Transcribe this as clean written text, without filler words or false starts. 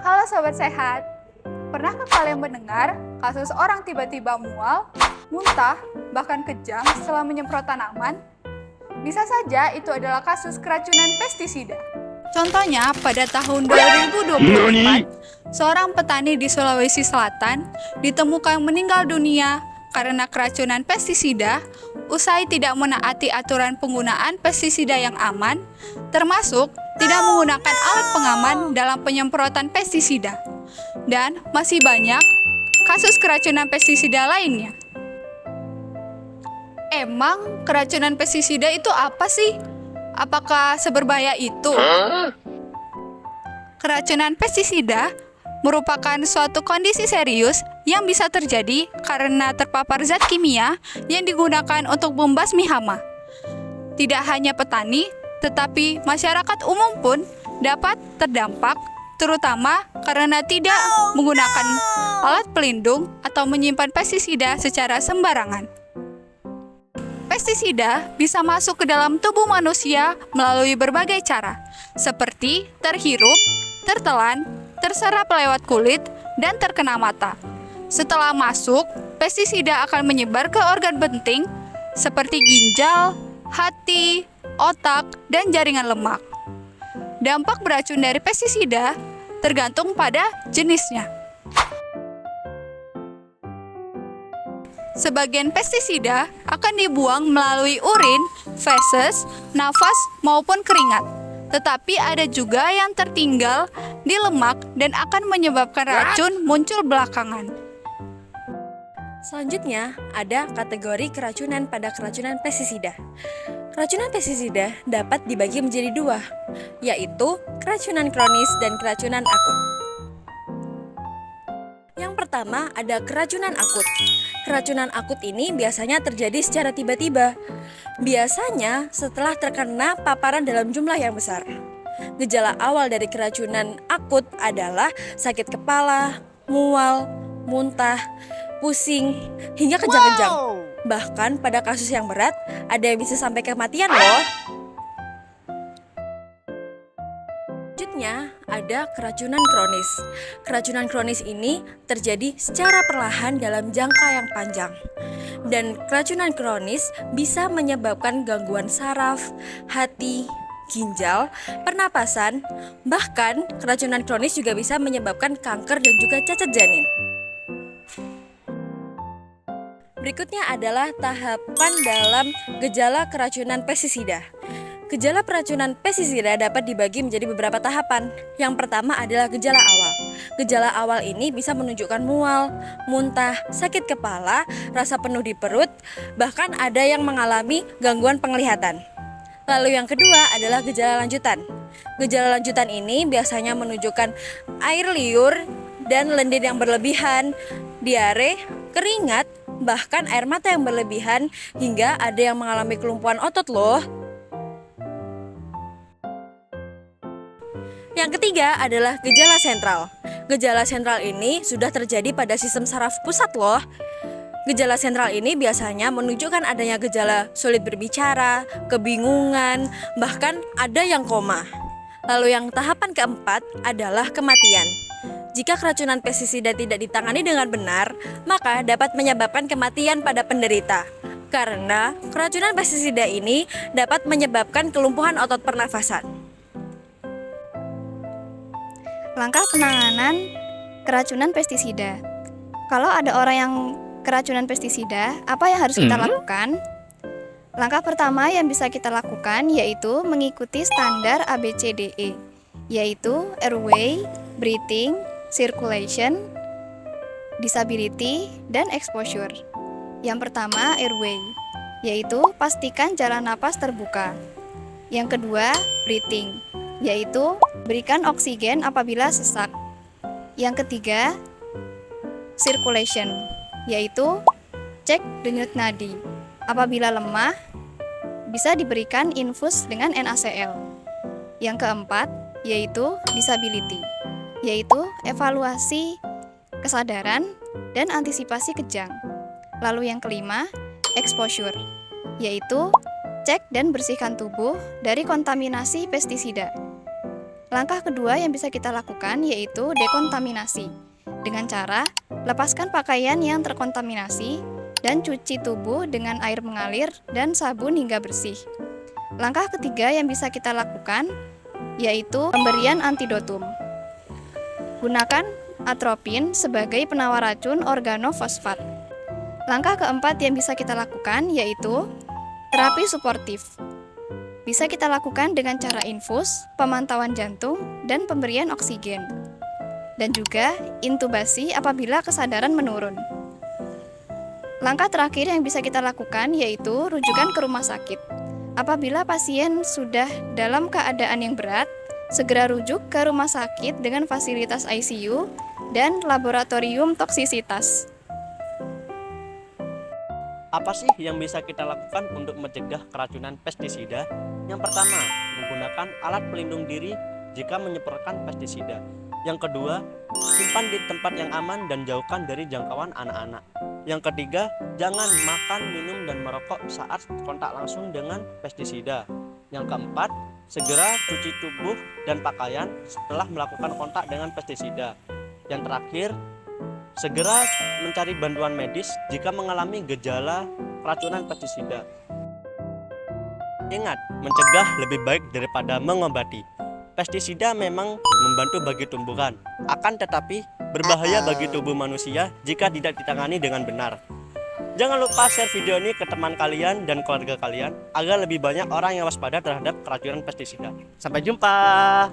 Halo Sobat Sehat, pernahkah kalian mendengar kasus orang tiba-tiba mual, muntah, bahkan kejang setelah menyemprot tanaman? Bisa saja itu adalah kasus keracunan pestisida. Contohnya, pada tahun 2024, seorang petani di Sulawesi Selatan ditemukan meninggal dunia karena keracunan pestisida usai tidak menaati aturan penggunaan pestisida yang aman, termasuk tidak menggunakan alat pengaman dalam penyemprotan pestisida. Dan masih banyak kasus keracunan pestisida lainnya. Emang keracunan pestisida itu apa sih? Apakah seberbahaya itu? Keracunan pestisida merupakan suatu kondisi serius yang bisa terjadi karena terpapar zat kimia yang digunakan untuk membasmi hama. Tidak hanya petani, tetapi masyarakat umum pun dapat terdampak, terutama karena tidak menggunakan alat pelindung atau menyimpan pestisida secara sembarangan. Pestisida bisa masuk ke dalam tubuh manusia melalui berbagai cara, seperti terhirup, tertelan, terserap lewat kulit, dan terkena mata. Setelah masuk, pestisida akan menyebar ke organ penting seperti ginjal, hati, otak, dan jaringan lemak. Dampak beracun dari pestisida tergantung pada jenisnya. Sebagian pestisida akan dibuang melalui urin, feses, nafas, maupun keringat. Tetapi ada juga yang tertinggal di lemak dan akan menyebabkan racun muncul belakangan. Selanjutnya, ada kategori keracunan pada keracunan pestisida. Keracunan pestisida dapat dibagi menjadi dua, yaitu keracunan kronis dan keracunan akut. Yang pertama ada keracunan akut. Keracunan akut ini biasanya terjadi secara tiba-tiba. Biasanya setelah terkena paparan dalam jumlah yang besar. Gejala awal dari keracunan akut adalah sakit kepala, mual, muntah, pusing, hingga kejang-kejang. Bahkan pada kasus yang berat, ada yang bisa sampai kematian loh. Selanjutnya ada keracunan kronis. Keracunan kronis ini terjadi secara perlahan dalam jangka yang panjang. Dan keracunan kronis bisa menyebabkan gangguan saraf, hati, ginjal, pernapasan, bahkan keracunan kronis juga bisa menyebabkan kanker dan juga cacat janin. Berikutnya adalah tahapan dalam gejala keracunan pestisida. Gejala peracunan pestisida dapat dibagi menjadi beberapa tahapan. Yang pertama adalah gejala awal. Gejala awal ini bisa menunjukkan mual, muntah, sakit kepala, rasa penuh di perut, bahkan ada yang mengalami gangguan penglihatan. Lalu yang kedua adalah gejala lanjutan. Gejala lanjutan ini biasanya menunjukkan air liur dan lendir yang berlebihan, diare, keringat, bahkan air mata yang berlebihan, hingga ada yang mengalami kelumpuhan otot loh. Yang ketiga adalah gejala sentral. Gejala sentral ini sudah terjadi pada sistem saraf pusat loh. Gejala sentral ini biasanya menunjukkan adanya gejala sulit berbicara, kebingungan, bahkan ada yang koma. Lalu yang tahapan keempat adalah kematian. Jika keracunan pestisida tidak ditangani dengan benar, maka dapat menyebabkan kematian pada penderita. Karena keracunan pestisida ini dapat menyebabkan kelumpuhan otot pernafasan. Langkah penanganan keracunan pestisida. Kalau ada orang yang keracunan pestisida, apa yang harus kita lakukan? Langkah pertama yang bisa kita lakukan yaitu mengikuti standar ABCDE, yaitu airway, breathing, circulation, disability, dan exposure. Yang pertama airway, yaitu pastikan jalan napas terbuka. Yang kedua breathing, yaitu berikan oksigen apabila sesak. Yang ketiga circulation, yaitu cek denyut nadi. Apabila lemah, bisa diberikan infus dengan NaCl. Yang keempat yaitu disability, yaitu evaluasi kesadaran dan antisipasi kejang. Lalu yang kelima exposure, yaitu cek dan bersihkan tubuh dari kontaminasi pestisida. Langkah kedua yang bisa kita lakukan yaitu dekontaminasi. Dengan cara lepaskan pakaian yang terkontaminasi dan cuci tubuh dengan air mengalir dan sabun hingga bersih. Langkah ketiga yang bisa kita lakukan yaitu pemberian antidotum. Gunakan atropin sebagai penawar racun organofosfat. Langkah keempat yang bisa kita lakukan yaitu terapi suportif. Bisa kita lakukan dengan cara infus, pemantauan jantung, dan pemberian oksigen. Dan juga intubasi apabila kesadaran menurun. Langkah terakhir yang bisa kita lakukan yaitu rujukan ke rumah sakit. Apabila pasien sudah dalam keadaan yang berat, segera rujuk ke rumah sakit dengan fasilitas ICU dan laboratorium toksisitas. Apa sih yang bisa kita lakukan untuk mencegah keracunan pestisida? Yang pertama, menggunakan alat pelindung diri jika menyemprotkan pestisida. Yang kedua, simpan di tempat yang aman dan jauhkan dari jangkauan anak-anak. Yang ketiga, jangan makan, minum, dan merokok saat kontak langsung dengan pestisida. Yang keempat, segera cuci tubuh dan pakaian setelah melakukan kontak dengan pestisida. Yang terakhir, segera mencari bantuan medis jika mengalami gejala keracunan pestisida. Ingat, mencegah lebih baik daripada mengobati. Pestisida memang membantu bagi tumbuhan, akan tetapi berbahaya bagi tubuh manusia jika tidak ditangani dengan benar. Jangan lupa share video ini ke teman kalian dan keluarga kalian agar lebih banyak orang yang waspada terhadap keracunan pestisida. Sampai jumpa.